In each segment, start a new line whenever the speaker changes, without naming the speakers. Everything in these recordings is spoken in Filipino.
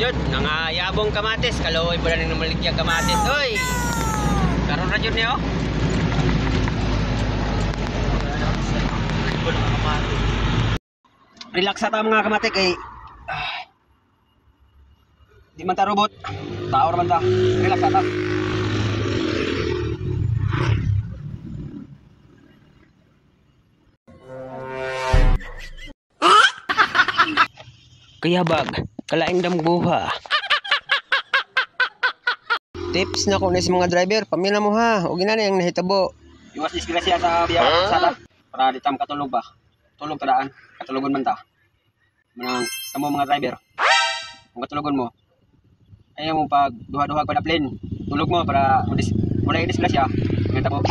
Jud, nangayabong kamatis, kaloy pala nang namaligyan kamatis. Oy! Karon ra jud niyo. Relax ata mga kamatik kay di man ta robot. Tao ra man ta. Relax ata. Kaya bag, kalaing dambuha. Tips na ko na sa mga driver, pamila mo ha, huwag na yung nahitabo. Iwas disgrasya sa biya kasada, para di tam katulog ba? Tulog kadaan, katulugon man ta. Manang kamo mga driver, kung katulugon mo, ayaw mo pag duha-duha pa na plane, tulog mo para wala yung disgrasya, nahitabo.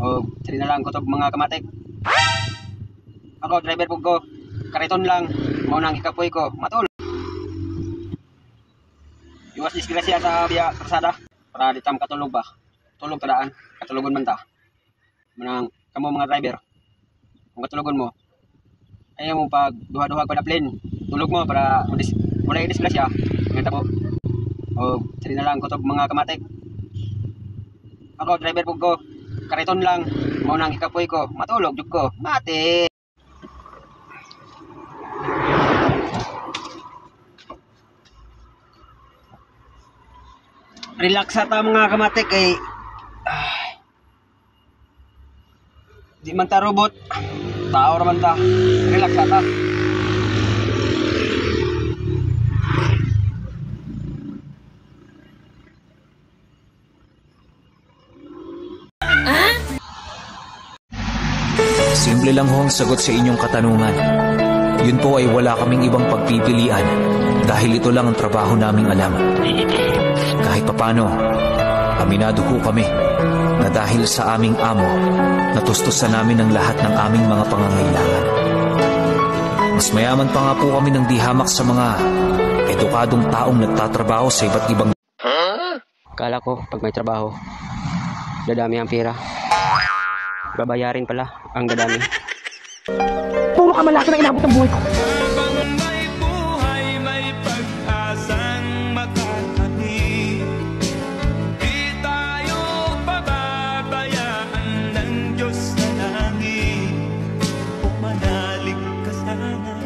O, sari na lang kutob mga kamatik. Ako, driver po ko, kariton lang, mau nang ikapoy ko, matulog. Iwas disgrasya sa biya kasada, para di tam katulog ba? Tulog kadaan, katulugon man ta. Manang kamo mga driver, kung katulugon mo, ayaw mo pag duha-duha pa na plane, tulog mo para wala yung disgrasya, nahitabo. O, sari na lang kutob mga kamatik. Ako, driver po ko, kariton lang, mau nang ikapoy ko, matulog jud ko, mati. Relax ata mga kamatik kay di man ta robot. Tao ra man ta. Relax ata.
Simple lang ho ang sagot sa inyong katanungan. Yun po ay wala kaming ibang pagpipilian dahil ito lang ang trabaho naming alam. Kahit papano, aminado ho kami na dahil sa aming amo, natustusan namin ang lahat ng aming mga pangangailangan. Mas mayaman pa nga po kami ng dihamak sa mga edukadong taong nagtatrabaho sa iba't ibang...
Kala ko pag may trabaho, dadami ang pera. Babayarin pala ang dadami.
Puro kamalaki na inabot ng buhay ko.
May buhay, may pag-asang makakani. Di tayo pababayaan ng Diyos sa langit. Pumanalig ka sana.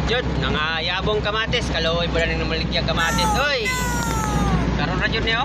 Jud, nangayabong kamatis, kaloy pala nang namaligyan kamatis. Oy! Karon ra jud niyo.